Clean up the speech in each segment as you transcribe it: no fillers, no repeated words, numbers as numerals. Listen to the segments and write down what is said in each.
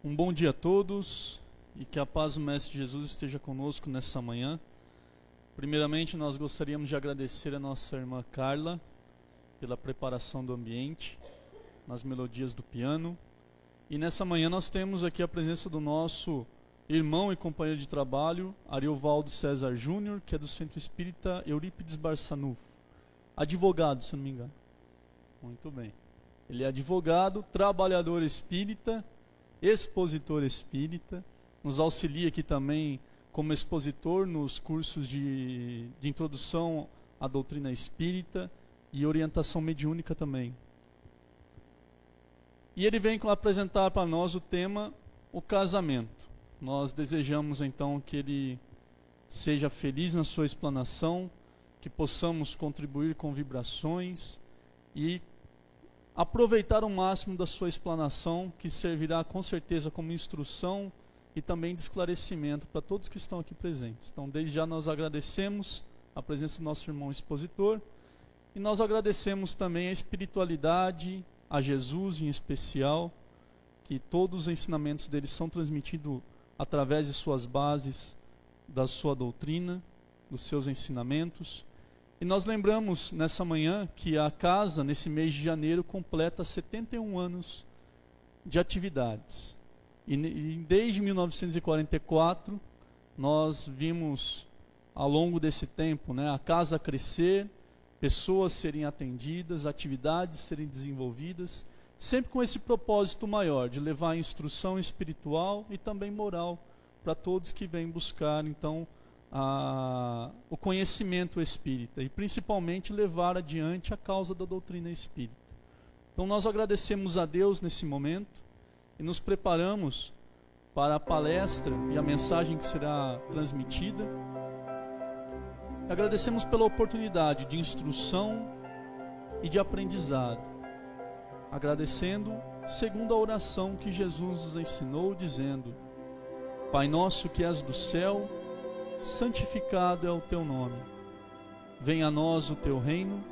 Um bom dia a todos e que a paz do Mestre Jesus esteja conosco nessa manhã. Primeiramente, nós gostaríamos de agradecer a nossa irmã Carla pela preparação do ambiente, nas melodias do piano. E nessa manhã nós temos aqui a presença do nosso irmão e companheiro de trabalho, Ariovaldo César Júnior, que é do Centro Espírita Eurípides Barçanufo. Advogado, se não me engano. Muito bem. Ele é advogado, trabalhador espírita, expositor espírita, nos auxilia aqui também como expositor nos cursos de introdução à doutrina espírita e orientação mediúnica também. E ele vem apresentar para nós o tema, o casamento. Nós desejamos então que ele seja feliz na sua explanação, que possamos contribuir com vibrações e aproveitar o máximo da sua explanação, que servirá com certeza como instrução e também de esclarecimento para todos que estão aqui presentes. Então, desde já nós agradecemos a presença do nosso irmão expositor e nós agradecemos também a espiritualidade, a Jesus em especial, que todos os ensinamentos dele são transmitidos através de suas bases, da sua doutrina, dos seus ensinamentos. E nós lembramos nessa manhã que a casa, nesse mês de janeiro, completa 71 anos de atividades. E desde 1944, nós vimos ao longo desse tempo, a casa crescer, pessoas serem atendidas, atividades serem desenvolvidas, sempre com esse propósito maior, de levar a instrução espiritual e também moral para todos que vêm buscar, então, o conhecimento espírita e principalmente levar adiante a causa da doutrina espírita. Então nós agradecemos a Deus nesse momento e nos preparamos para a palestra e a mensagem que será transmitida. Agradecemos pela oportunidade de instrução e de aprendizado, agradecendo segundo a oração que Jesus nos ensinou, dizendo: Pai nosso que és do céu, santificado é o teu nome. Venha a nós o teu reino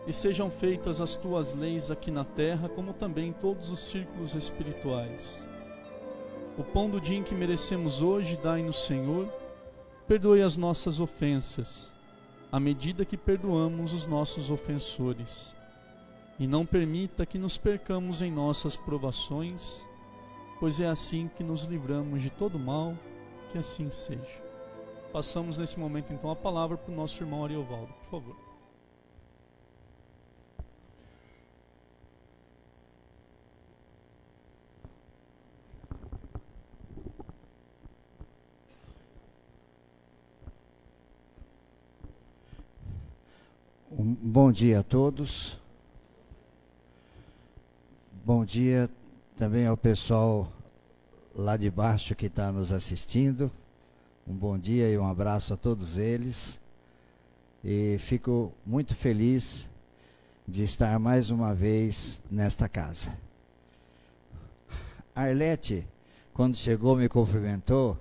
e sejam feitas as tuas leis aqui na terra, como também em todos os círculos espirituais. O pão do dia em que merecemos hoje, dai-nos, Senhor. Perdoe as nossas ofensas, à medida que perdoamos os nossos ofensores. E não permita que nos percamos em nossas provações, pois é assim que nos livramos de todo mal, que assim seja. Passamos nesse momento então a palavra para o nosso irmão Ariovaldo, por favor. Bom dia a todos. Bom dia também ao pessoal lá de baixo que está nos assistindo. Um bom dia e um abraço a todos eles. E fico muito feliz de estar mais uma vez nesta casa. Arlete, quando chegou, me cumprimentou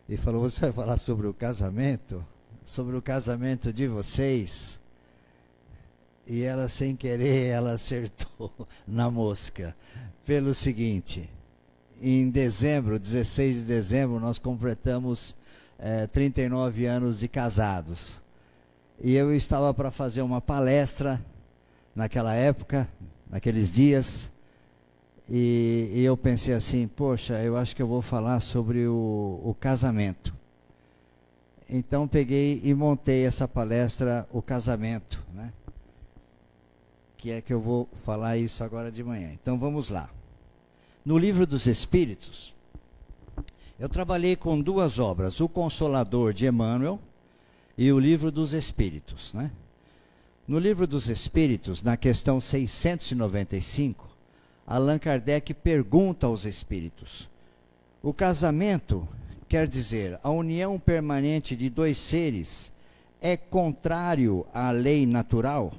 e falou: você vai falar sobre o casamento? Sobre o casamento de vocês? E ela, sem querer, ela acertou na mosca. Pelo seguinte, em dezembro, 16 de dezembro, nós completamos 39 anos de casados. E eu estava para fazer uma palestra naquela época, naqueles dias, e eu pensei assim: poxa, eu acho que eu vou falar sobre o casamento. Então peguei e montei essa palestra, o casamento, que é que eu vou falar isso agora de manhã. Então vamos lá. No Livro dos Espíritos, eu trabalhei com duas obras, O Consolador de Emmanuel e o Livro dos Espíritos. No Livro dos Espíritos, na questão 695, Allan Kardec pergunta aos espíritos: o casamento, quer dizer, a união permanente de dois seres, é contrário à lei natural?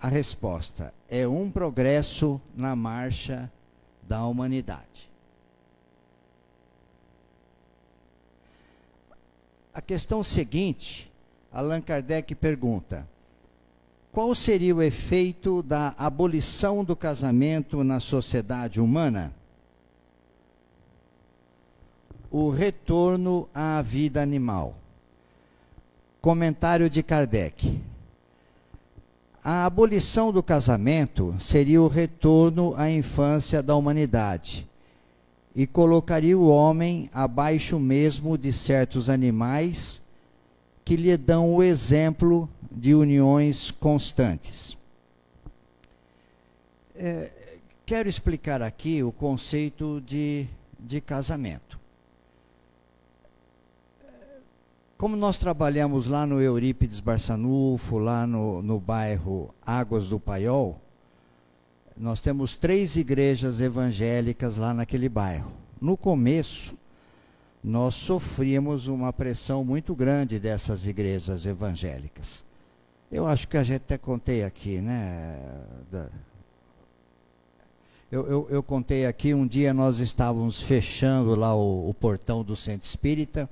A resposta é um progresso na marcha da humanidade. A questão seguinte, Allan Kardec pergunta: Qual seria o efeito da abolição do casamento na sociedade humana? O retorno à vida animal. Comentário de Kardec. A abolição do casamento seria o retorno à infância da humanidade e colocaria o homem abaixo mesmo de certos animais que lhe dão o exemplo de uniões constantes. Quero explicar aqui o conceito de casamento. Como nós trabalhamos lá no Eurípides Barçanufo, lá no bairro Águas do Paiol, nós temos 3 igrejas evangélicas lá naquele bairro. No começo, nós sofríamos uma pressão muito grande dessas igrejas evangélicas. Eu acho que a gente até contei aqui, né? Eu contei aqui, um dia nós estávamos fechando lá o portão do Centro Espírita,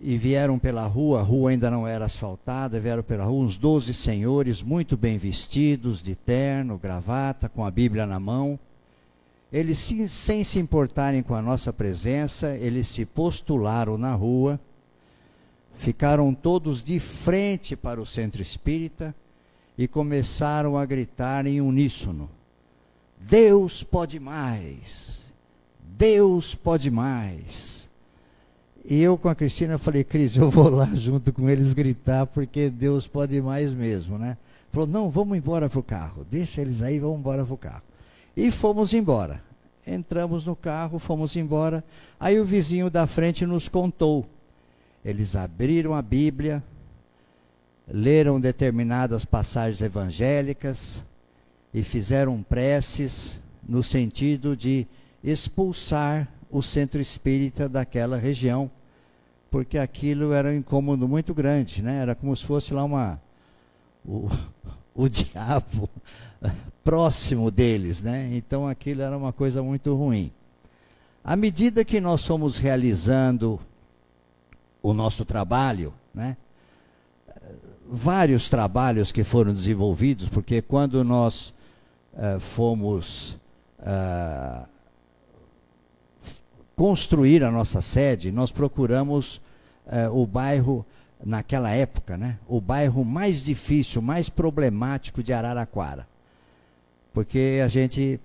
e vieram pela rua, a rua ainda não era asfaltada, vieram pela rua uns 12 senhores muito bem vestidos, de terno, gravata, com a Bíblia na mão. Eles, sem se importarem com a nossa presença, eles se postularam na rua, ficaram todos de frente para o Centro Espírita e começaram a gritar em uníssono: Deus pode mais! Deus pode mais! E eu com a Cristina falei: Cris, eu vou lá junto com eles gritar, porque Deus pode mais mesmo, né? Falou: não, vamos embora pro carro, deixa eles aí, vamos embora pro carro. E fomos embora. Entramos no carro, fomos embora. Aí o vizinho da frente nos contou. Eles abriram a Bíblia, leram determinadas passagens evangélicas e fizeram preces no sentido de expulsar o Centro Espírita daquela região, porque aquilo era um incômodo muito grande, né? Era como se fosse lá o diabo próximo deles, né? Então aquilo era uma coisa muito ruim. À medida que nós fomos realizando o nosso trabalho, né? Vários trabalhos que foram desenvolvidos, porque quando nós fomos construir a nossa sede, nós procuramos o bairro, naquela época, né, o bairro mais difícil, mais problemático de Araraquara. Porque a gente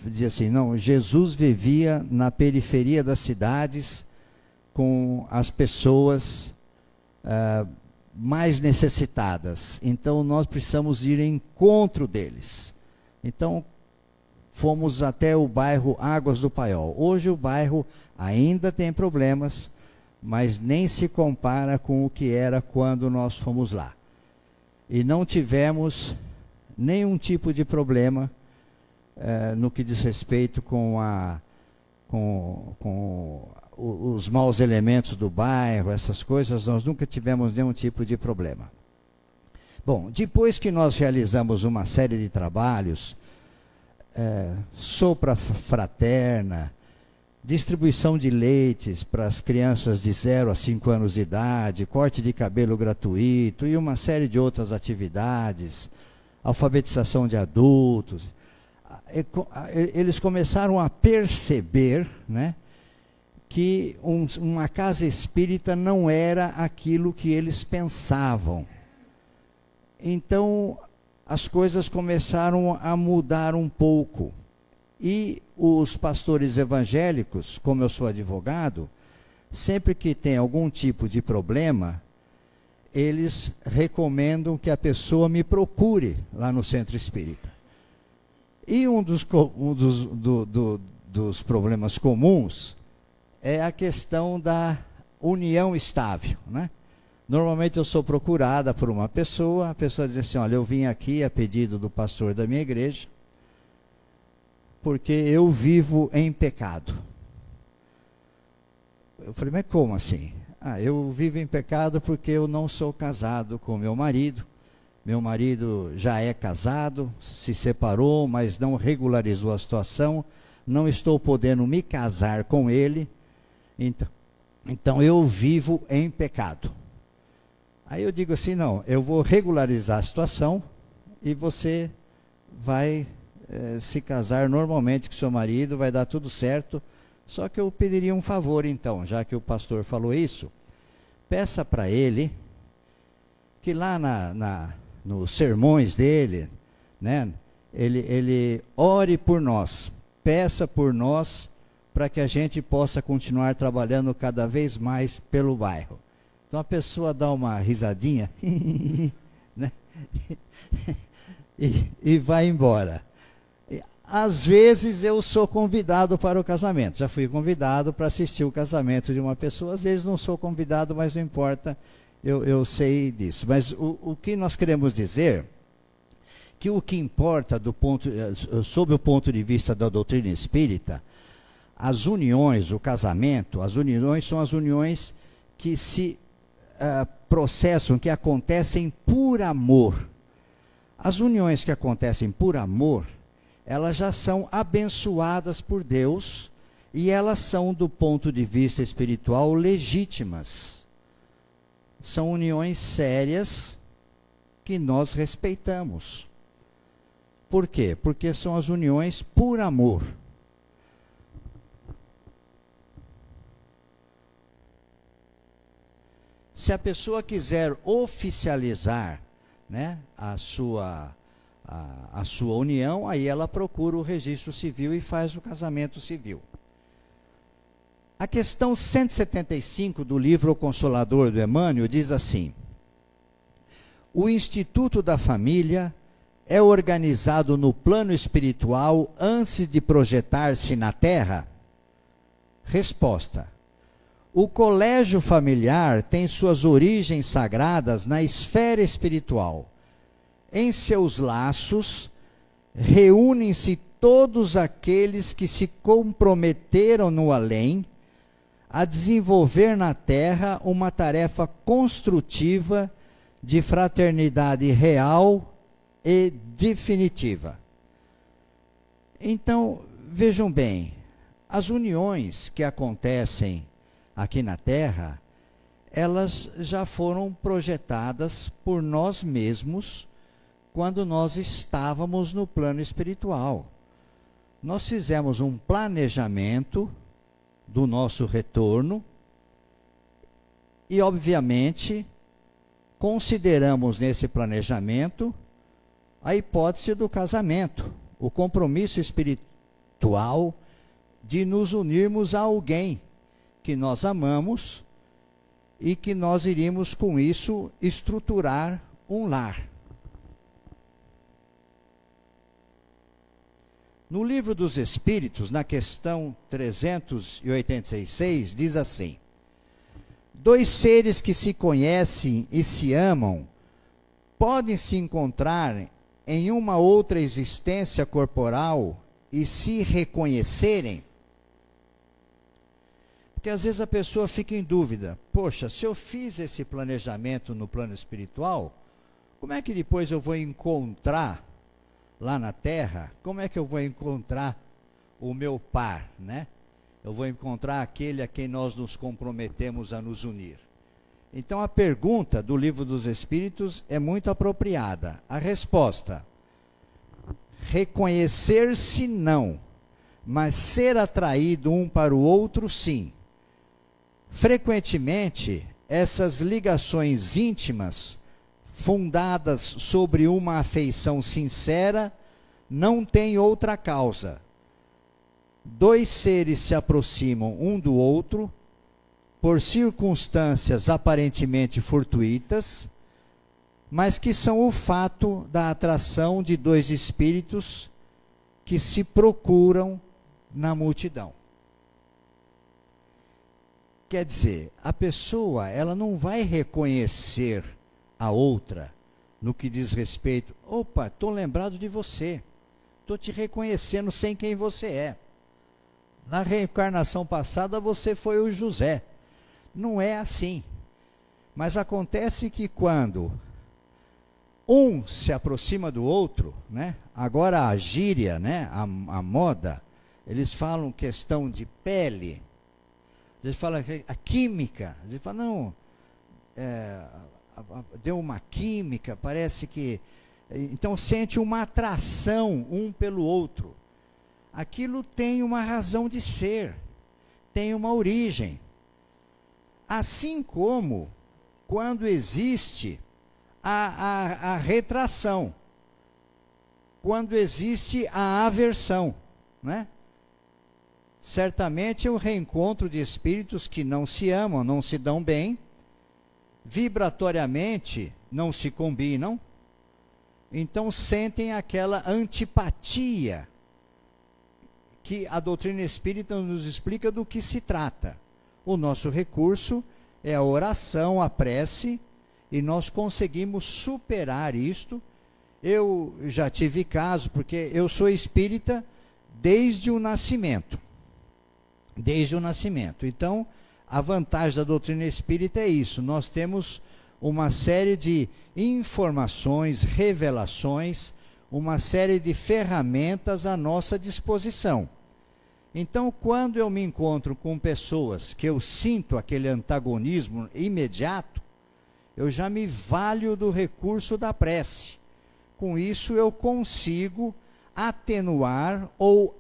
dizia assim, não, Jesus vivia na periferia das cidades com as pessoas mais necessitadas. Então nós precisamos ir em encontro deles. Então fomos até o bairro Águas do Paiol. Hoje o bairro ainda tem problemas, mas nem se compara com o que era quando nós fomos lá. E não tivemos nenhum tipo de problema no que diz respeito com os maus elementos do bairro, essas coisas, nós nunca tivemos nenhum tipo de problema. Bom, depois que nós realizamos uma série de trabalhos, sopa fraterna, distribuição de leites para as crianças de 0 a 5 anos de idade, corte de cabelo gratuito e uma série de outras atividades, alfabetização de adultos. Eles começaram a perceber, né, que uma casa espírita não era aquilo que eles pensavam. Então as coisas começaram a mudar um pouco. E os pastores evangélicos, como eu sou advogado, sempre que tem algum tipo de problema, eles recomendam que a pessoa me procure lá no Centro Espírita. E um dos problemas comuns é a questão da união estável, né? Normalmente eu sou procurada por uma pessoa, a pessoa diz assim, olha, eu vim aqui a pedido do pastor da minha igreja, porque eu vivo em pecado. Eu falei, mas como assim? Eu vivo em pecado porque eu não sou casado com meu marido já é casado, se separou, mas não regularizou a situação, não estou podendo me casar com ele, então eu vivo em pecado. Aí eu digo assim, não, eu vou regularizar a situação e você vai se casar normalmente com seu marido, vai dar tudo certo. Só que eu pediria um favor então, já que o pastor falou isso, peça para ele que lá nos sermões dele, né, ele ore por nós, peça por nós, para que a gente possa continuar trabalhando cada vez mais pelo bairro. Então a pessoa dá uma risadinha né? e vai embora. Às vezes eu sou convidado para o casamento. Já fui convidado para assistir o casamento de uma pessoa. Às vezes não sou convidado, mas não importa, eu sei disso. Mas o que nós queremos dizer, que o que importa sob o ponto de vista da doutrina espírita, as uniões, o casamento, as uniões são as uniões que se processam, que acontecem por amor. As uniões que acontecem por amor, elas já são abençoadas por Deus e elas são, do ponto de vista espiritual, legítimas. São uniões sérias que nós respeitamos. Por quê? Porque são as uniões por amor. Se a pessoa quiser oficializar, né, a sua união, aí ela procura o registro civil e faz o casamento civil. A questão 175 do livro O Consolador do Emmanuel diz assim: o Instituto da Família é organizado no plano espiritual antes de projetar-se na Terra? Resposta: o colégio familiar tem suas origens sagradas na esfera espiritual. Em seus laços, reúnem-se todos aqueles que se comprometeram no além a desenvolver na Terra uma tarefa construtiva de fraternidade real e definitiva. Então, vejam bem, as uniões que acontecem aqui na Terra, elas já foram projetadas por nós mesmos quando nós estávamos no plano espiritual. Nós fizemos um planejamento do nosso retorno e, obviamente, consideramos nesse planejamento a hipótese do casamento, o compromisso espiritual de nos unirmos a alguém que nós amamos e que nós iríamos com isso estruturar um lar. No Livro dos Espíritos, na questão 386, diz assim: dois seres que se conhecem e se amam podem se encontrar em uma outra existência corporal e se reconhecerem? Porque às vezes a pessoa fica em dúvida. Poxa, se eu fiz esse planejamento no plano espiritual, como é que depois eu vou encontrar lá na Terra? Como é que eu vou encontrar o meu par, né? Eu vou encontrar aquele a quem nós nos comprometemos a nos unir. Então a pergunta do Livro dos Espíritos é muito apropriada. A resposta: reconhecer-se não, mas ser atraído um para o outro sim. Frequentemente, essas ligações íntimas, fundadas sobre uma afeição sincera, não têm outra causa. Dois seres se aproximam um do outro por circunstâncias aparentemente fortuitas, mas que são o fato da atração de dois espíritos que se procuram na multidão. Quer dizer, a pessoa, ela não vai reconhecer a outra no que diz respeito: opa, estou lembrado de você, estou te reconhecendo sem quem você é. Na reencarnação passada você foi o José. Não é assim. Mas acontece que quando um se aproxima do outro, né? Agora a gíria, né? a moda, eles falam questão de pele. Eles falam a química. Eles falam, não, deu uma química, parece que... Então sente uma atração um pelo outro. Aquilo tem uma razão de ser, tem uma origem. Assim como quando existe a retração, quando existe a aversão, né? Certamente é o reencontro de espíritos que não se amam, não se dão bem, vibratoriamente não se combinam, então sentem aquela antipatia que a doutrina espírita nos explica do que se trata. O nosso recurso é a oração, a prece, e nós conseguimos superar isto. Eu já tive caso, porque eu sou espírita desde o nascimento. Desde o nascimento. Então, a vantagem da doutrina espírita é isso. Nós temos uma série de informações, revelações, uma série de ferramentas à nossa disposição. Então, quando eu me encontro com pessoas que eu sinto aquele antagonismo imediato, eu já me valho do recurso da prece. Com isso, eu consigo atenuar ou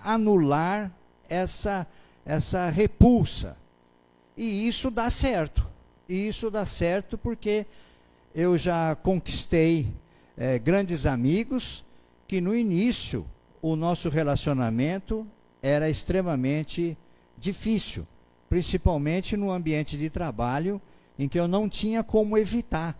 anular essa repulsa. E isso dá certo. E isso dá certo porque eu já conquistei grandes amigos que no início o nosso relacionamento era extremamente difícil, principalmente no ambiente de trabalho em que eu não tinha como evitar.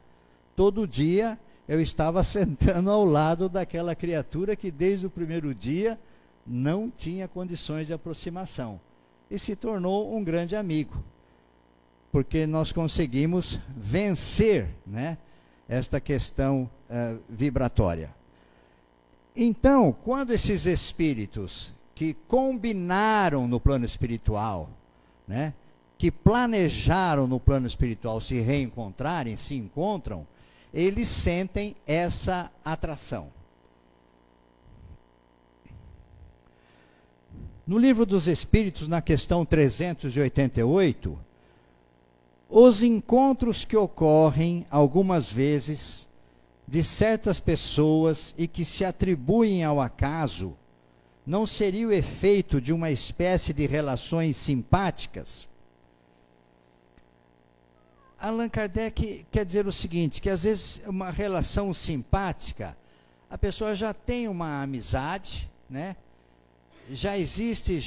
Todo dia eu estava sentando ao lado daquela criatura que desde o primeiro dia não tinha condições de aproximação. E se tornou um grande amigo, porque nós conseguimos vencer, né, esta questão vibratória. Então, quando esses espíritos que combinaram no plano espiritual, né, que planejaram no plano espiritual se reencontrarem, se encontram, eles sentem essa atração. No Livro dos Espíritos, na questão 388, os encontros que ocorrem algumas vezes de certas pessoas e que se atribuem ao acaso, não seria o efeito de uma espécie de relações simpáticas? Allan Kardec quer dizer o seguinte, que às vezes uma relação simpática, a pessoa já tem uma amizade, né? Já existe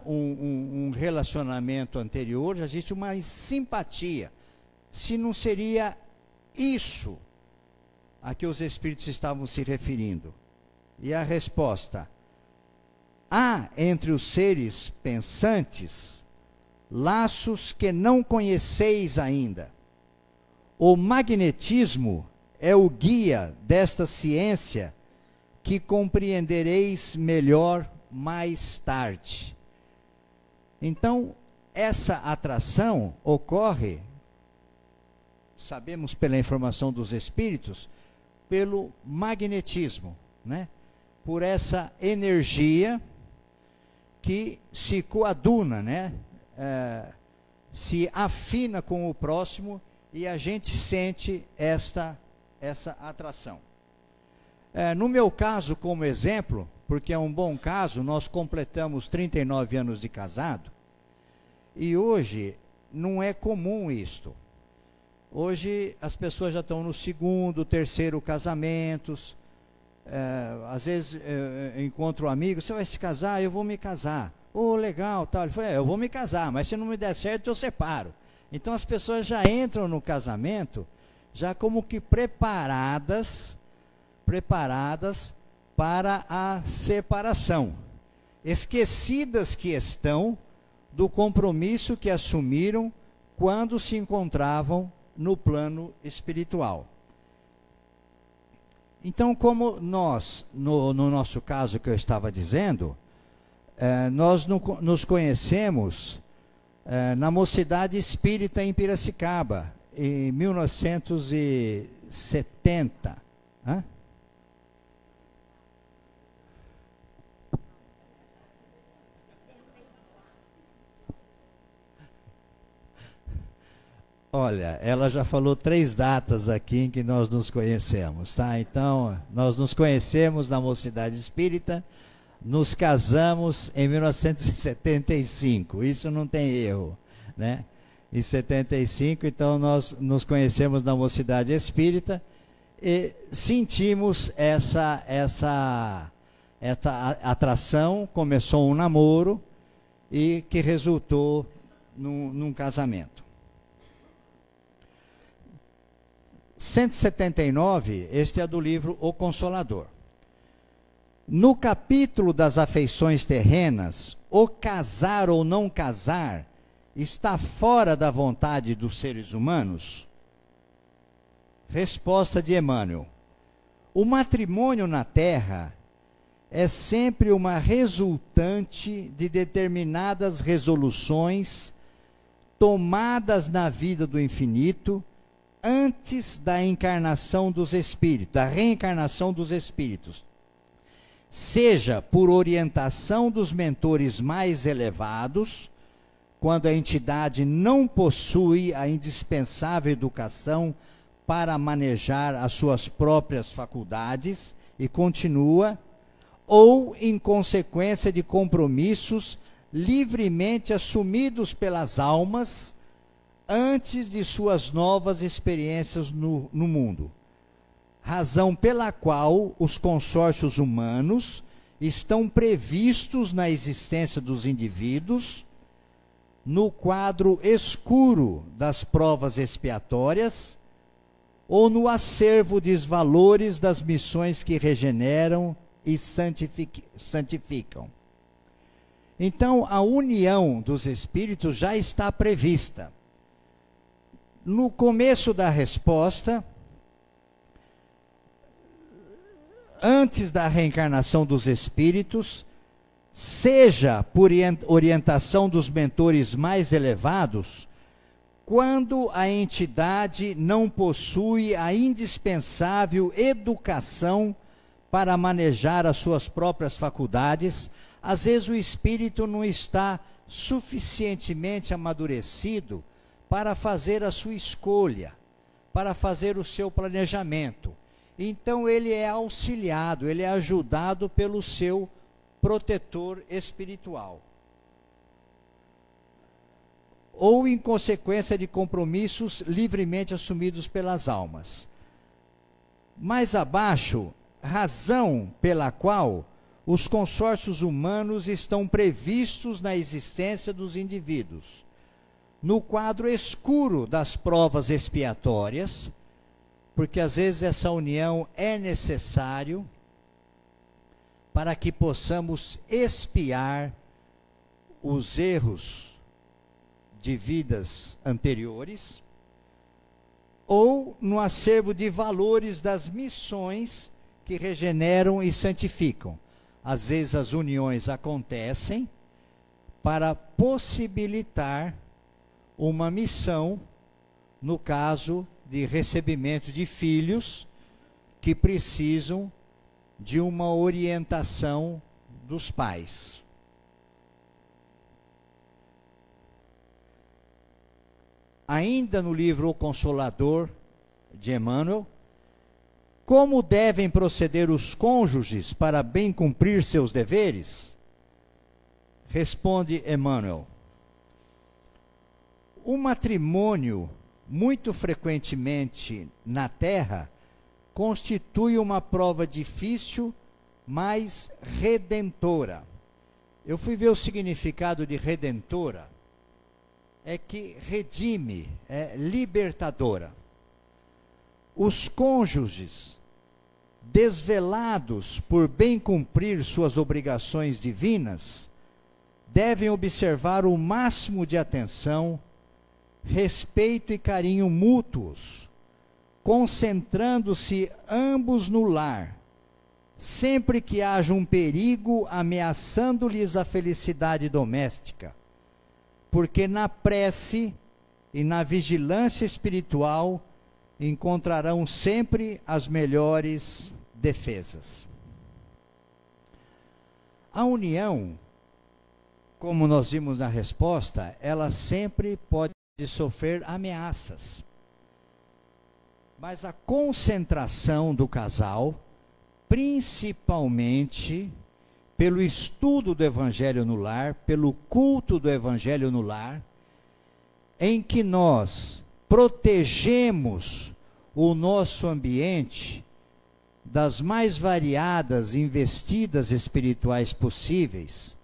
um relacionamento anterior, já existe uma simpatia. Se não seria isso a que os espíritos estavam se referindo? E a resposta: há entre os seres pensantes laços que não conheceis ainda. O magnetismo é o guia desta ciência que compreendereis melhor mais tarde. Então, essa atração ocorre, sabemos pela informação dos espíritos, pelo magnetismo, né? Por essa energia que se coaduna, né? Se afina com o próximo e a gente sente essa atração. No meu caso, como exemplo, porque é um bom caso, nós completamos 39 anos de casado, e hoje não é comum isto. Hoje as pessoas já estão no segundo, terceiro casamentos. Às vezes encontro um amigo: você vai se casar? Eu vou me casar. Oh, legal, tal. Ele falou: eu vou me casar, mas se não me der certo eu separo. Então as pessoas já entram no casamento já como que preparadas para a separação, esquecidas que estão do compromisso que assumiram quando se encontravam no plano espiritual. Então, como nós, no nosso caso que eu estava dizendo, nós nos conhecemos na Mocidade Espírita em Piracicaba, em 1970. Hã? Olha, ela já falou 3 datas aqui em que nós nos conhecemos, tá? Então, nós nos conhecemos na Mocidade Espírita, nos casamos em 1975, isso não tem erro, né? Em 75, então nós nos conhecemos na Mocidade Espírita e sentimos essa atração, começou um namoro e que resultou num casamento. 179, este é do livro O Consolador. No capítulo das afeições terrenas, o casar ou não casar está fora da vontade dos seres humanos? Resposta de Emmanuel: o matrimônio na Terra é sempre uma resultante de determinadas resoluções tomadas na vida do infinito antes da encarnação dos espíritos, da reencarnação dos espíritos, seja por orientação dos mentores mais elevados, quando a entidade não possui a indispensável educação para manejar as suas próprias faculdades e continua, ou em consequência de compromissos livremente assumidos pelas almas antes de suas novas experiências no mundo. Razão pela qual os consórcios humanos estão previstos na existência dos indivíduos, no quadro escuro das provas expiatórias, ou no acervo dos valores das missões que regeneram e santificam. Então, a união dos espíritos já está prevista. No começo da resposta, antes da reencarnação dos espíritos, seja por orientação dos mentores mais elevados, quando a entidade não possui a indispensável educação para manejar as suas próprias faculdades, às vezes o espírito não está suficientemente amadurecido para fazer a sua escolha, para fazer o seu planejamento. Então ele é auxiliado, ele é ajudado pelo seu protetor espiritual. Ou em consequência de compromissos livremente assumidos pelas almas. Mais abaixo, razão pela qual os consórcios humanos estão previstos na existência dos indivíduos, no quadro escuro das provas expiatórias, porque às vezes essa união é necessário para que possamos expiar os erros de vidas anteriores, ou no acervo de valores das missões que regeneram e santificam. Às vezes as uniões acontecem para possibilitar uma missão, no caso de recebimento de filhos que precisam de uma orientação dos pais. Ainda no livro O Consolador, de Emmanuel, como devem proceder os cônjuges para bem cumprir seus deveres? Responde Emmanuel: o matrimônio, muito frequentemente na Terra, constitui uma prova difícil, mas redentora. Eu fui ver o significado de redentora. É que redime, é libertadora. Os cônjuges, desvelados por bem cumprir suas obrigações divinas, devem observar o máximo de atenção, respeito e carinho mútuos, concentrando-se ambos no lar, sempre que haja um perigo ameaçando-lhes a felicidade doméstica, porque na prece e na vigilância espiritual encontrarão sempre as melhores defesas. A união, como nós vimos na resposta, ela sempre pode de sofrer ameaças. Mas a concentração do casal, principalmente pelo estudo do Evangelho no lar, pelo culto do Evangelho no lar, em que nós protegemos o nosso ambiente das mais variadas investidas espirituais possíveis,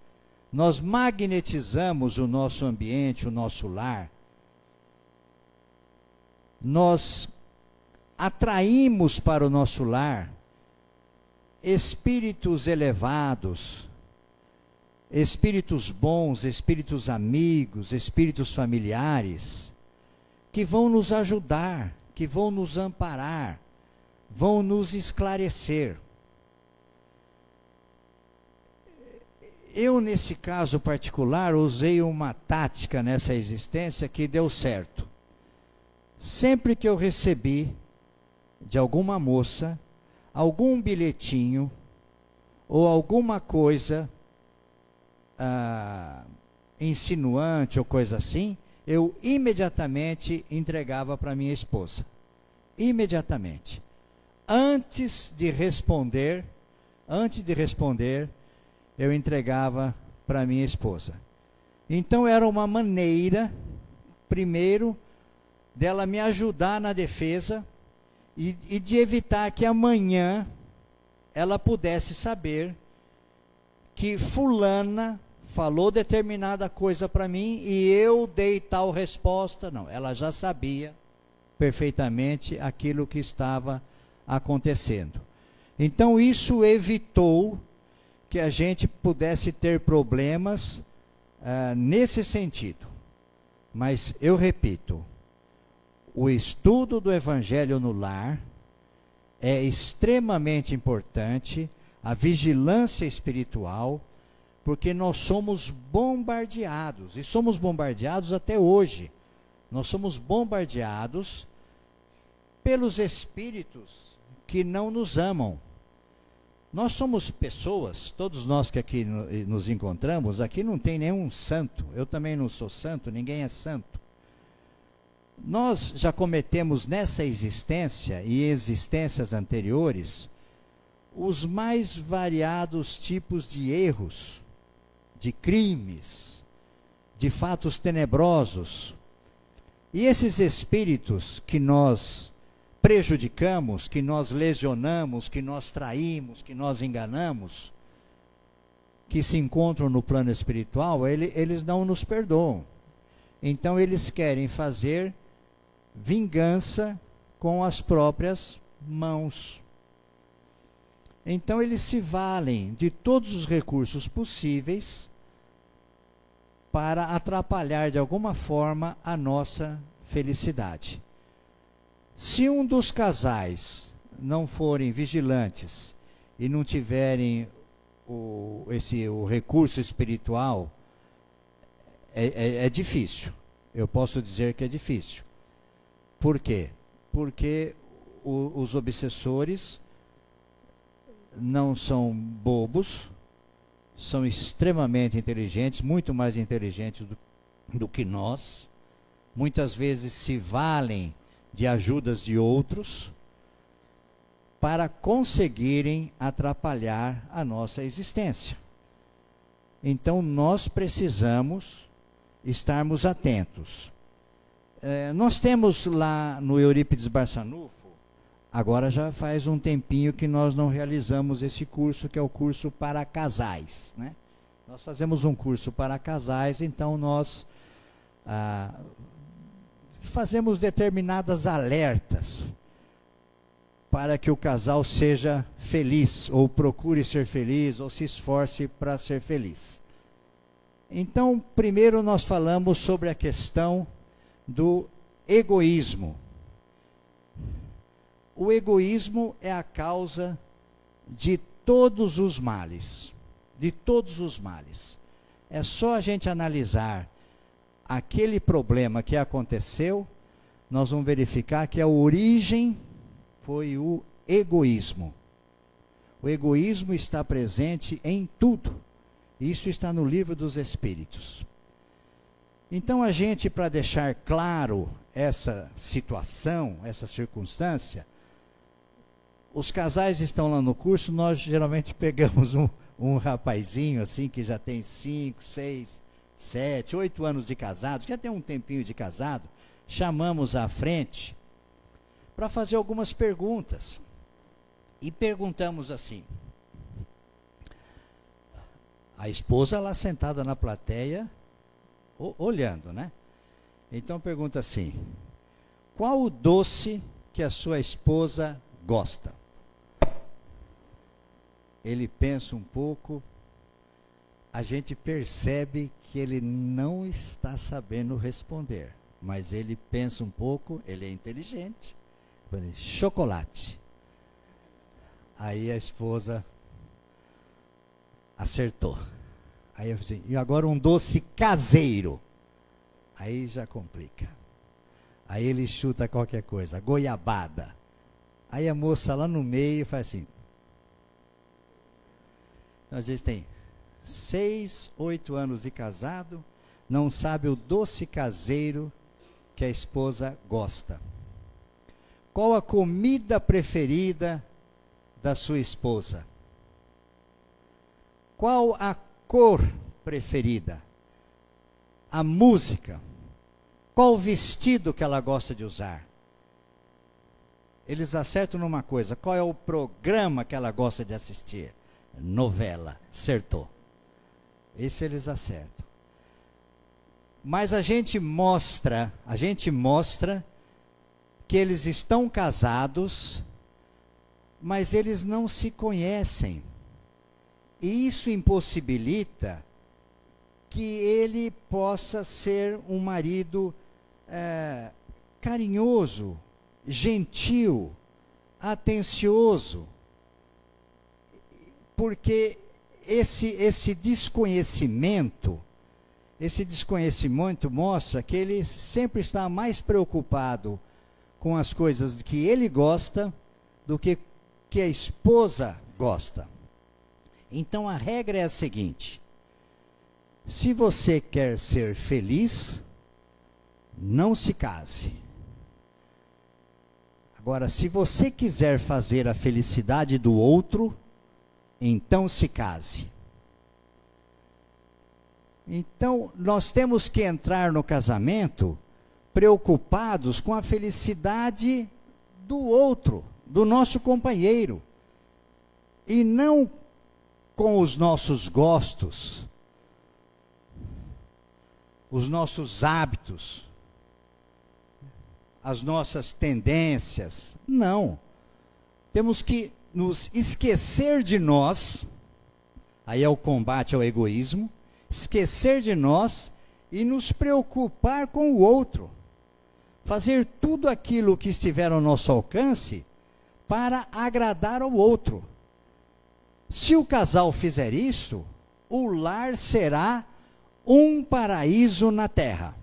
nós magnetizamos o nosso ambiente, o nosso lar, nós atraímos para o nosso lar espíritos elevados, espíritos bons, espíritos amigos, espíritos familiares, que vão nos ajudar, que vão nos amparar, vão nos esclarecer. Eu, nesse caso particular, usei uma tática nessa existência que deu certo. Sempre que eu recebi de alguma moça algum bilhetinho ou alguma coisa insinuante ou coisa assim, eu imediatamente entregava para minha esposa. Imediatamente. Antes de responder, eu entregava para minha esposa. Então era uma maneira, primeiro, dela me ajudar na defesa e de evitar que amanhã ela pudesse saber que fulana falou determinada coisa para mim e eu dei tal resposta. Não, ela já sabia perfeitamente aquilo que estava acontecendo. Então isso evitou que a gente pudesse ter problemas nesse sentido. Mas eu repito, o estudo do Evangelho no lar é extremamente importante, a vigilância espiritual, porque nós somos bombardeados, e somos bombardeados até hoje. Nós somos bombardeados pelos espíritos que não nos amam. Nós somos pessoas, todos nós que aqui nos encontramos, aqui não tem nenhum santo, eu também não sou santo, ninguém é santo. Nós já cometemos nessa existência e existências anteriores os mais variados tipos de erros, de crimes, de fatos tenebrosos. E esses espíritos que nós prejudicamos, que nós lesionamos, que nós traímos, que nós enganamos, que se encontram no plano espiritual, eles não nos perdoam. Então eles querem fazer vingança com as próprias mãos. Então eles se valem de todos os recursos possíveis para atrapalhar de alguma forma a nossa felicidade. Se um dos casais não forem vigilantes e não tiverem o recurso espiritual, é difícil. Eu posso dizer que é difícil. Por quê? Porque os obsessores não são bobos, são extremamente inteligentes, muito mais inteligentes do que nós. Muitas vezes se valem de ajudas de outros para conseguirem atrapalhar a nossa existência. Então nós precisamos estarmos atentos. Nós temos lá no Eurípides Barçanufo, agora já faz um tempinho que nós não realizamos esse curso, que é o curso para casais, né? Nós fazemos um curso para casais, então nós fazemos determinadas alertas para que o casal seja feliz, ou procure ser feliz, ou se esforce para ser feliz. Então, primeiro nós falamos sobre a questão do egoísmo. O egoísmo é a causa de todos os males. De todos os males. É só a gente analisar aquele problema que aconteceu, nós vamos verificar que a origem foi o egoísmo. O egoísmo está presente em tudo. Isso está no Livro dos Espíritos. Então a gente, para deixar claro essa situação, essa circunstância, os casais estão lá no curso, nós geralmente pegamos um rapazinho assim, que já tem 5, 6, 7, 8 anos de casado, já tem um tempinho de casado, chamamos à frente para fazer algumas perguntas. E perguntamos assim, a esposa lá sentada na plateia, olhando, né? Então pergunta assim, qual o doce que a sua esposa gosta? Ele pensa um pouco, a gente percebe que ele não está sabendo responder, mas ele pensa um pouco, ele é inteligente. Chocolate. Aí a esposa acertou. Aí eu falei, e agora um doce caseiro. Aí já complica. Aí ele chuta qualquer coisa, goiabada. Aí a moça lá no meio faz assim. Então, às vezes tem 6, 8 anos de casado, não sabe o doce caseiro que a esposa gosta. Qual a comida preferida da sua esposa? Qual a cor preferida? A música? Qual o vestido que ela gosta de usar? Eles acertam numa coisa, qual é o programa que ela gosta de assistir? Novela, acertou. Esse eles acertam. Mas a gente mostra que eles estão casados, mas eles não se conhecem. E isso impossibilita que ele possa ser um marido carinhoso, gentil, atencioso. Porque esse desconhecimento mostra que ele sempre está mais preocupado com as coisas que ele gosta do que a esposa gosta. Então a regra é a seguinte: se você quer ser feliz, não se case. Agora, se você quiser fazer a felicidade do outro, então se case. Então, nós temos que entrar no casamento preocupados com a felicidade do outro, do nosso companheiro, e não com os nossos gostos, os nossos hábitos, as nossas tendências. Não. Temos que nos esquecer de nós, aí é o combate ao egoísmo, esquecer de nós e nos preocupar com o outro. Fazer tudo aquilo que estiver ao nosso alcance para agradar ao outro. Se o casal fizer isso, o lar será um paraíso na terra.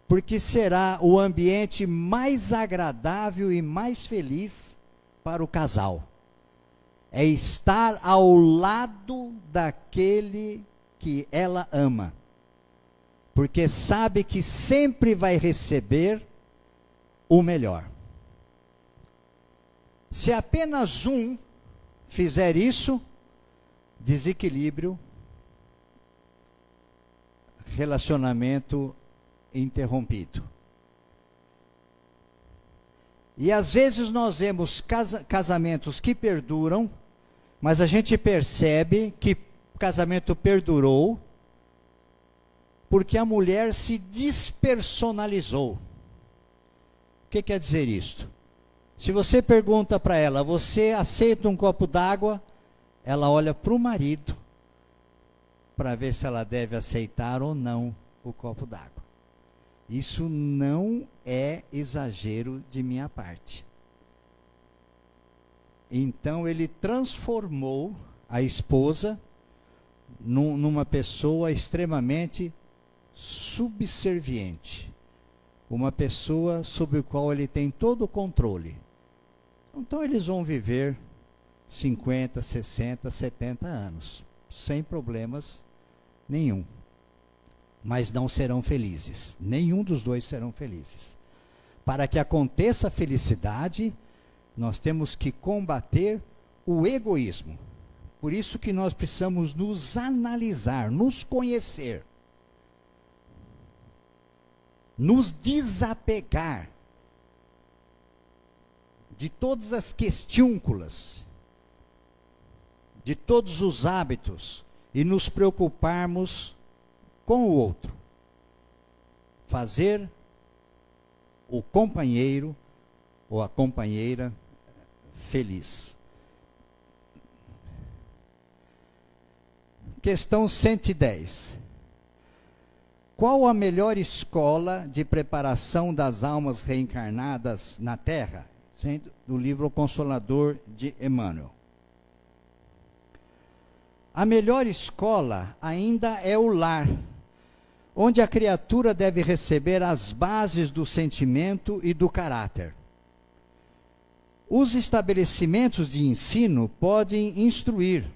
Porque será o ambiente mais agradável e mais feliz para o casal. É estar ao lado daquele que ela ama. Porque sabe que sempre vai receber o melhor. Se apenas um fizer isso, desequilíbrio, relacionamento interrompido. E às vezes nós vemos casamentos que perduram, mas a gente percebe que o casamento perdurou porque a mulher se despersonalizou. O que quer dizer isto? Se você pergunta para ela, você aceita um copo d'água? Ela olha para o marido para ver se ela deve aceitar ou não o copo d'água. Isso não é exagero de minha parte. Então ele transformou a esposa numa pessoa extremamente subserviente. Uma pessoa sobre a qual ele tem todo o controle. Então eles vão viver 50, 60, 70 anos, sem problemas nenhum. mas não serão felizes. Nenhum dos dois serão felizes. Para que aconteça a felicidade, nós temos que combater o egoísmo. Por isso que nós precisamos nos analisar, nos conhecer, nos desapegar de todas as questiúnculas, de todos os hábitos, e nos preocuparmos com o outro. Fazer o companheiro ou a companheira feliz. Questão 110. Qual a melhor escola de preparação das almas reencarnadas na Terra? Sendo do livro O Consolador de Emmanuel. A melhor escola ainda é o lar, onde a criatura deve receber as bases do sentimento e do caráter. Os estabelecimentos de ensino podem instruir,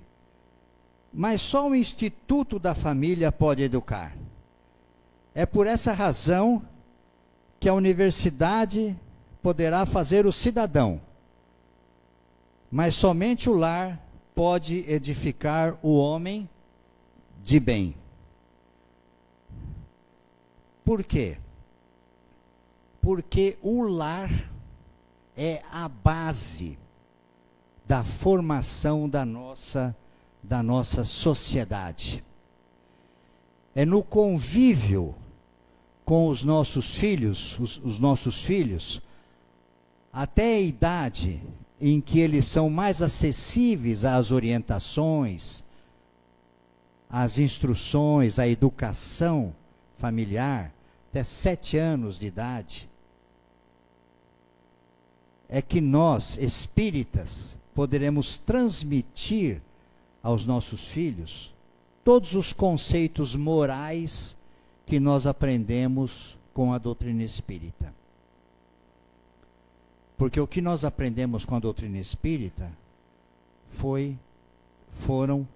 mas só o Instituto da Família pode educar. É por essa razão que a universidade poderá fazer o cidadão, mas somente o lar pode edificar o homem de bem. Por quê? Porque o lar é a base da formação da nossa sociedade. É no convívio com os nossos filhos, os nossos filhos, até a idade em que eles são mais acessíveis às orientações, às instruções, à educação familiar, até 7 anos de idade, é que nós, espíritas, poderemos transmitir aos nossos filhos todos os conceitos morais que nós aprendemos com a doutrina espírita. Porque o que nós aprendemos com a doutrina espírita foram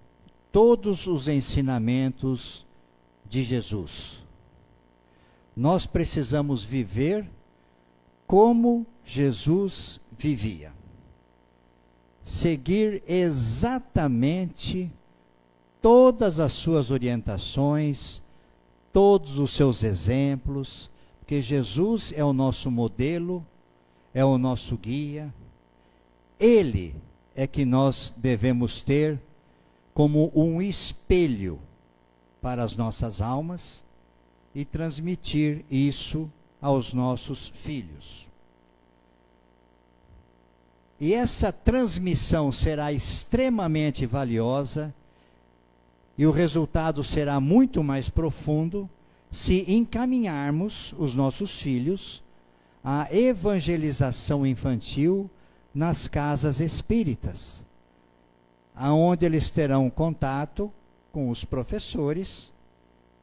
todos os ensinamentos de Jesus. Nós precisamos viver como Jesus vivia. Seguir exatamente todas as suas orientações, todos os seus exemplos, porque Jesus é o nosso modelo, é o nosso guia. Ele é que nós devemos ter como um espelho para as nossas almas e transmitir isso aos nossos filhos. E essa transmissão será extremamente valiosa e o resultado será muito mais profundo se encaminharmos os nossos filhos à evangelização infantil nas casas espíritas, aonde eles terão contato com os professores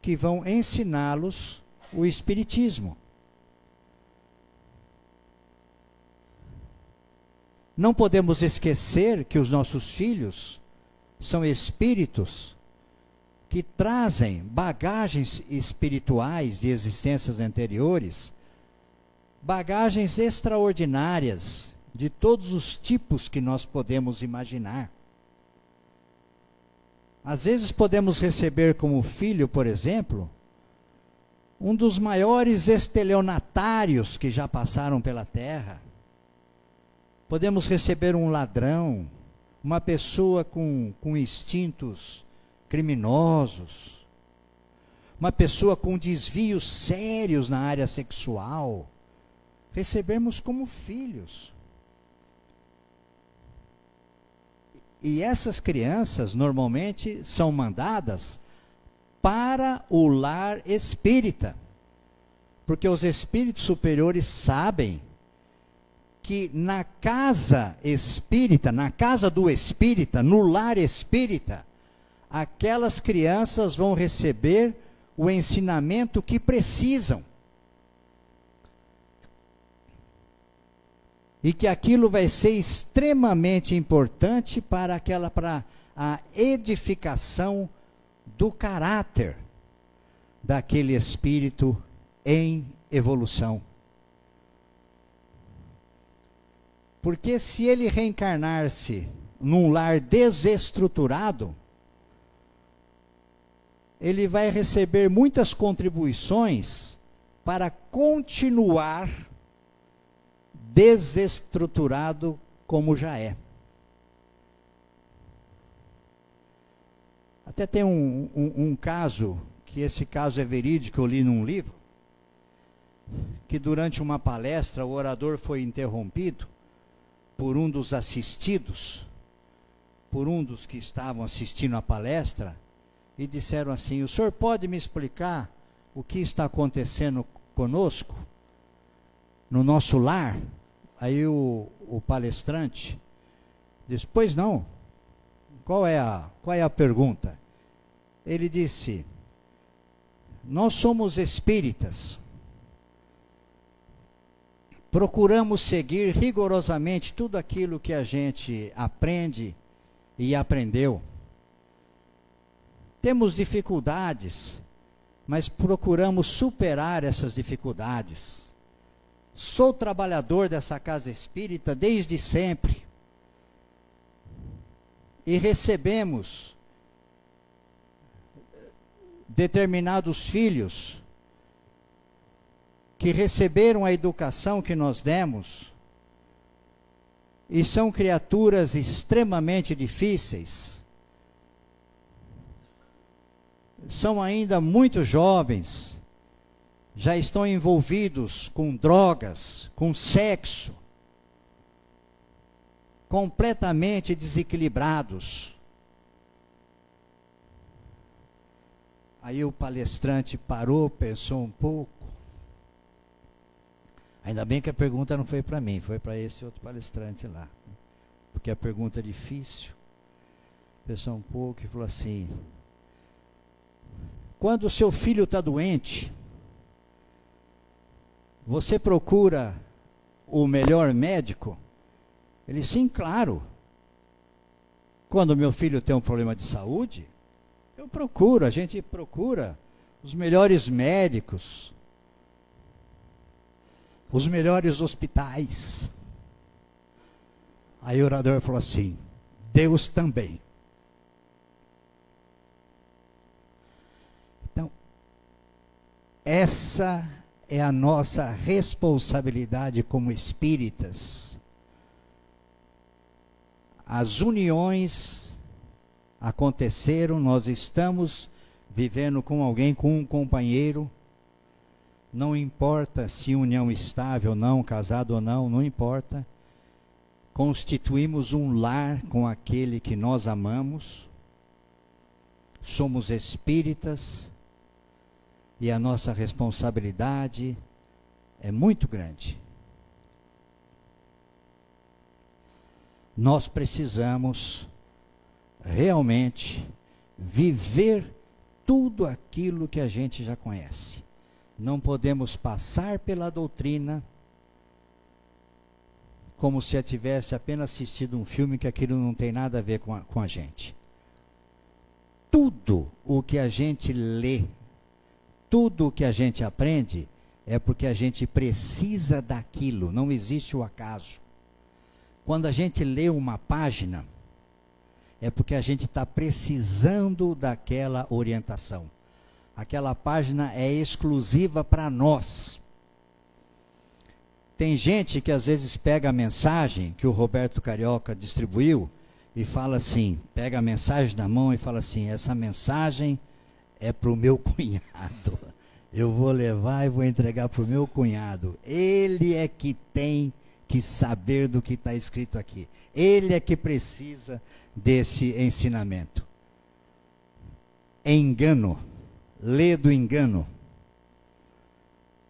que vão ensiná-los o espiritismo. Não podemos esquecer que os nossos filhos são espíritos que trazem bagagens espirituais de existências anteriores, bagagens extraordinárias de todos os tipos que nós podemos imaginar. Às vezes podemos receber como filho, por exemplo, um dos maiores estelionatários que já passaram pela Terra. Podemos receber um ladrão, uma pessoa com instintos criminosos, uma pessoa com desvios sérios na área sexual. Recebermos como filhos. E essas crianças normalmente são mandadas para o lar espírita, porque os espíritos superiores sabem que na casa espírita, na casa do espírita, no lar espírita, aquelas crianças vão receber o ensinamento que precisam. E que aquilo vai ser extremamente importante para a edificação do caráter, daquele espírito em evolução. Porque se ele reencarnar-se num lar desestruturado, ele vai receber muitas contribuições para continuar desestruturado como já é. Até tem um caso, que esse caso é verídico, eu li num livro, que durante uma palestra o orador foi interrompido por um dos assistidos, por um dos que estavam assistindo a palestra, e disseram assim: o senhor pode me explicar o que está acontecendo conosco, no nosso lar? Aí o palestrante disse: pois não, qual é a pergunta? Ele disse: nós somos espíritas, procuramos seguir rigorosamente tudo aquilo que a gente aprende e aprendeu. Temos dificuldades, mas procuramos superar essas dificuldades. Sou trabalhador dessa casa espírita desde sempre. E recebemos determinados filhos que receberam a educação que nós demos e são criaturas extremamente difíceis. São ainda muito jovens, já estão envolvidos com drogas, com sexo, completamente desequilibrados. Aí o palestrante parou, pensou um pouco. Ainda bem que a pergunta não foi para mim, foi para esse outro palestrante lá. Porque a pergunta é difícil. Pensou um pouco e falou assim: quando o seu filho está doente, você procura o melhor médico? Ele: sim, claro. Quando meu filho tem um problema de saúde, a gente procura os melhores médicos, os melhores hospitais. Aí o orador falou assim: Deus também. Então, essa é a nossa responsabilidade como espíritas. As uniões aconteceram, nós estamos vivendo com alguém, com um companheiro. Não importa se união estável ou não, casado ou não, não importa. Constituímos um lar com aquele que nós amamos. Somos espíritas e a nossa responsabilidade é muito grande. Nós precisamos realmente viver tudo aquilo que a gente já conhece. Não podemos passar pela doutrina como se tivesse apenas assistido um filme, que aquilo não tem nada a ver com a gente. Tudo o que a gente lê, tudo o que a gente aprende, é porque a gente precisa daquilo, não existe o acaso. Quando a gente lê uma página, é porque a gente está precisando daquela orientação. Aquela página é exclusiva para nós. Tem gente que às vezes pega a mensagem que o Roberto Carioca distribuiu e fala assim, pega a mensagem na mão e fala assim: essa mensagem é para o meu cunhado. Eu vou levar e vou entregar para o meu cunhado. Ele é que tem que saber do que está escrito aqui. Ele é que precisa desse ensinamento. Engano. Lê do engano.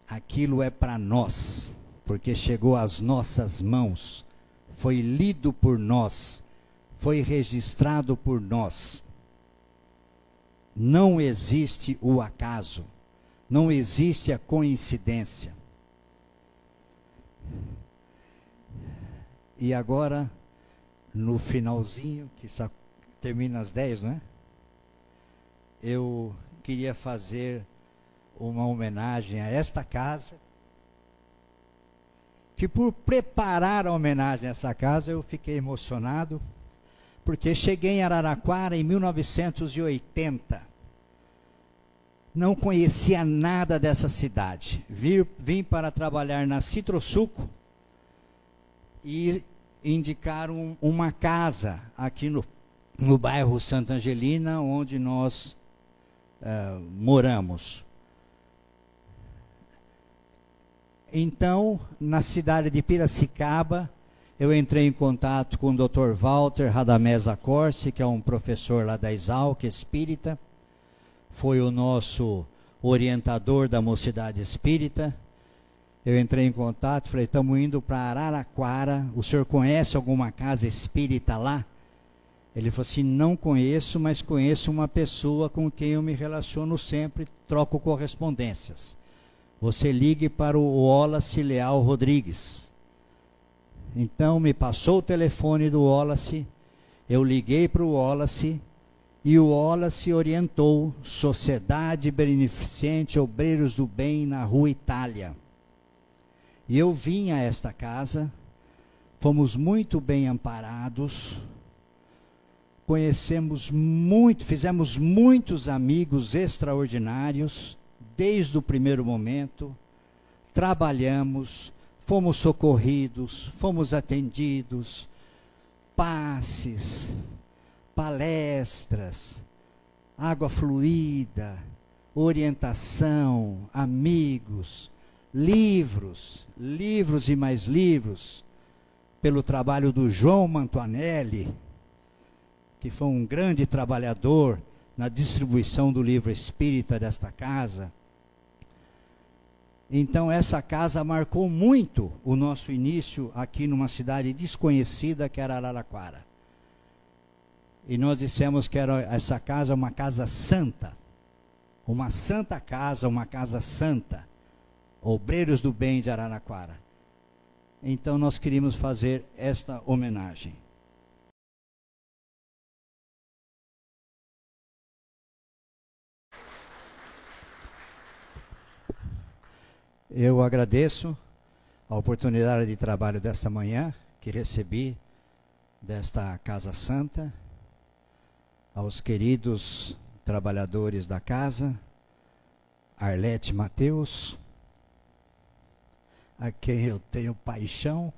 Aquilo é para nós, porque chegou às nossas mãos, foi lido por nós, foi registrado por nós. Não existe o acaso, não existe a coincidência. E agora, no finalzinho, que só termina às 10, não é? Eu queria fazer uma homenagem a esta casa, que por preparar a homenagem a essa casa eu fiquei emocionado, porque cheguei em Araraquara em 1980. Não conhecia nada dessa cidade. Vim para trabalhar na Citrosuco e indicaram uma casa aqui no bairro Santa Angelina, onde nós moramos. Então, na cidade de Piracicaba, eu entrei em contato com o Dr. Walter Radamés Acorce, que é um professor lá da Exalc Espírita, foi o nosso orientador da Mocidade Espírita. Eu entrei em contato, falei, estamos indo para Araraquara, o senhor conhece alguma casa espírita lá? Ele falou assim, não conheço, mas conheço uma pessoa com quem eu me relaciono sempre, troco correspondências. Você ligue para o Wallace Leal Rodrigues. Então me passou o telefone do Wallace, eu liguei para o Wallace, e o Wallace orientou Sociedade Beneficente Obreiros do Bem na Rua Itália. E eu vim a esta casa, fomos muito bem amparados, conhecemos muito, fizemos muitos amigos extraordinários, desde o primeiro momento, trabalhamos, fomos socorridos, fomos atendidos, passes, palestras, água fluida, orientação, amigos, livros e mais livros, pelo trabalho do João Mantuanelli, que foi um grande trabalhador na distribuição do livro espírita desta casa. Então essa casa marcou muito o nosso início aqui numa cidade desconhecida que era Araraquara. E nós dissemos que essa casa é uma casa santa, uma santa casa, uma casa santa, Obreiros do Bem de Araraquara. Então nós queríamos fazer esta homenagem. Eu agradeço a oportunidade de trabalho desta manhã, que recebi desta Casa Santa, aos queridos trabalhadores da casa, Arlete Mateus, a quem eu tenho paixão,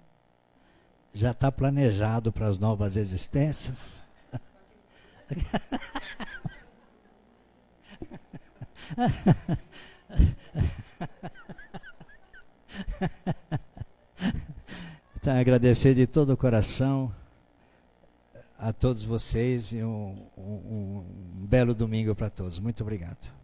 já está planejado para as novas existências. Então, agradecer de todo o coração a todos vocês e um belo domingo para todos. Muito obrigado.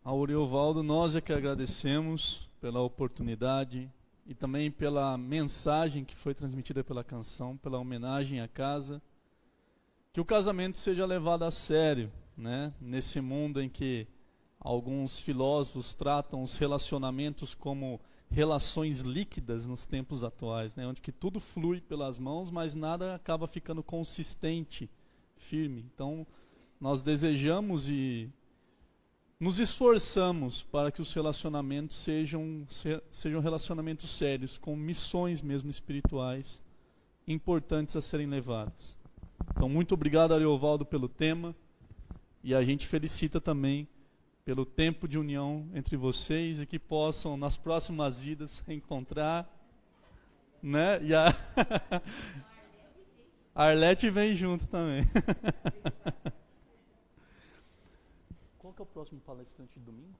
Ao Ariovaldo, nós é que agradecemos pela oportunidade e também pela mensagem que foi transmitida pela canção, pela homenagem à casa. Que o casamento seja levado a sério, né? Nesse mundo em que alguns filósofos tratam os relacionamentos como relações líquidas nos tempos atuais, né? Onde que tudo flui pelas mãos, mas nada acaba ficando consistente, firme. Então, nós desejamos e nos esforçamos para que os relacionamentos sejam relacionamentos sérios, com missões mesmo espirituais importantes a serem levadas. Então, muito obrigado, Ariovaldo, pelo tema, e a gente felicita também pelo tempo de união entre vocês e que possam, nas próximas vidas, reencontrar, né? E a Arlete vem junto também. Qual que é o próximo palestrante de domingo?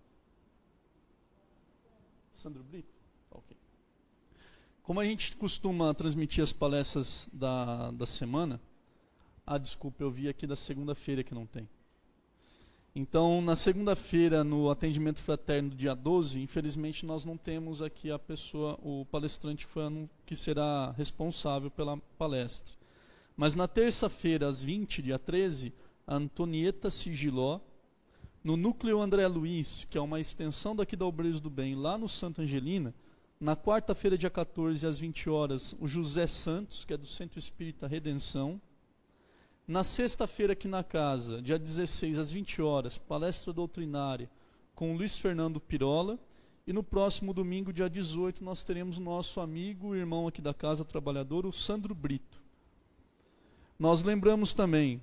Sandro Brito? Ok. Como a gente costuma transmitir as palestras da semana, desculpa, eu vi aqui da segunda-feira que não tem. Então, na segunda-feira, no atendimento fraterno, dia 12, infelizmente nós não temos aqui a pessoa, o palestrante que será responsável pela palestra. Mas na terça-feira, às 20, dia 13, a Antonieta Sigiló, no Núcleo André Luiz, que é uma extensão daqui da Obreiros do Bem, lá no Santa Angelina. Na quarta-feira, dia 14, às 20 horas, o José Santos, que é do Centro Espírita Redenção. Na sexta-feira, aqui na casa, dia 16, às 20 horas, palestra doutrinária com o Luiz Fernando Pirola. E no próximo domingo, dia 18, nós teremos o nosso amigo e irmão aqui da Casa Trabalhadora, o Sandro Brito. Nós lembramos também,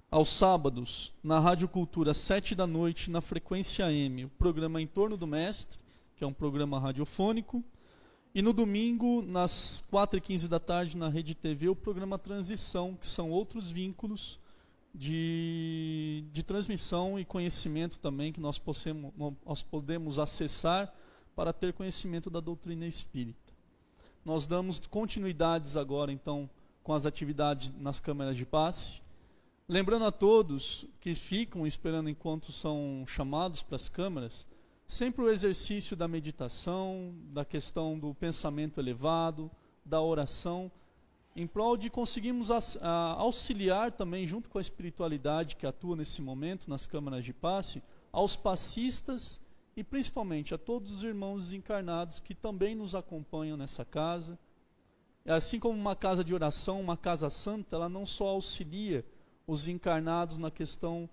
aos sábados, na Rádio Cultura, às 7 da noite, na frequência AM, o programa Em Torno do Mestre, que é um programa radiofônico. E no domingo, nas 4h15 da tarde, na Rede TV, o programa Transição, que são outros vínculos de transmissão e conhecimento também, que nós podemos acessar para ter conhecimento da doutrina espírita. Nós damos continuidades agora, então, com as atividades nas câmaras de passe. Lembrando a todos que ficam esperando enquanto são chamados para as câmaras, sempre o exercício da meditação, da questão do pensamento elevado, da oração, em prol de conseguirmos auxiliar também, junto com a espiritualidade que atua nesse momento nas câmaras de passe, aos passistas e principalmente a todos os irmãos encarnados que também nos acompanham nessa casa. Assim como uma casa de oração, uma casa santa, ela não só auxilia os encarnados na questão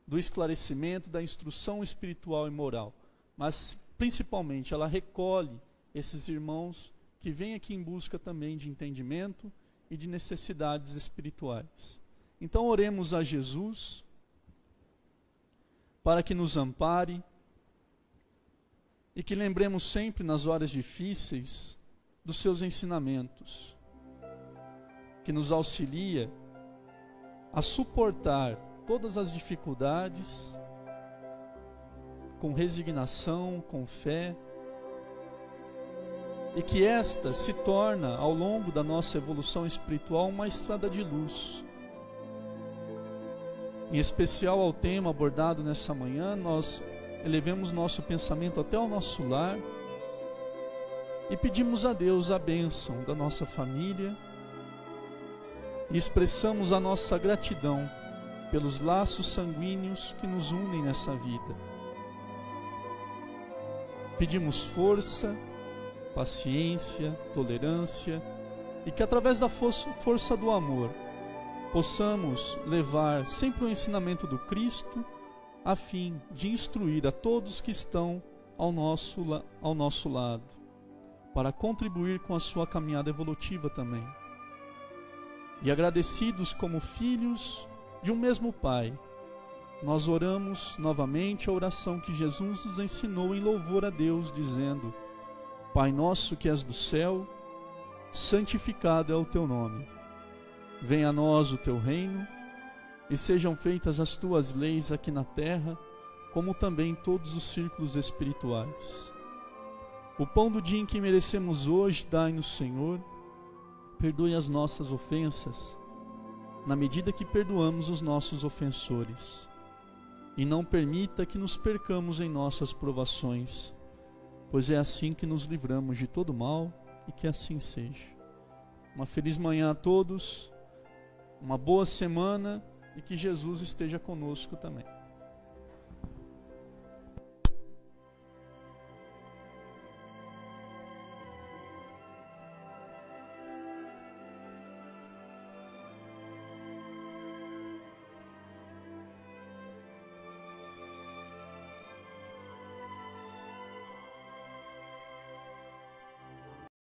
do esclarecimento, da instrução espiritual e moral, mas principalmente ela recolhe esses irmãos que vêm aqui em busca também de entendimento e de necessidades espirituais. Então oremos a Jesus para que nos ampare e que lembremos sempre nas horas difíceis dos seus ensinamentos, que nos auxilia a suportar todas as dificuldades com resignação, com fé, e que esta se torna, ao longo da nossa evolução espiritual, uma estrada de luz. Em especial ao tema abordado nessa manhã, nós elevemos nosso pensamento até o nosso lar e pedimos a Deus a bênção da nossa família e expressamos a nossa gratidão pelos laços sanguíneos que nos unem nessa vida. Pedimos força, paciência, tolerância e que através da força do amor possamos levar sempre o ensinamento do Cristo a fim de instruir a todos que estão ao nosso lado, para contribuir com a sua caminhada evolutiva também. E agradecidos como filhos de um mesmo Pai, nós oramos novamente a oração que Jesus nos ensinou em louvor a Deus, dizendo: Pai nosso que és do céu, santificado é o teu nome. Venha a nós o teu reino, e sejam feitas as tuas leis aqui na terra, como também em todos os círculos espirituais. O pão do dia em que merecemos hoje, dai-nos, Senhor. Perdoe as nossas ofensas, na medida que perdoamos os nossos ofensores. E não permita que nos percamos em nossas provações, pois é assim que nos livramos de todo mal, e que assim seja. Uma feliz manhã a todos, uma boa semana, e que Jesus esteja conosco também.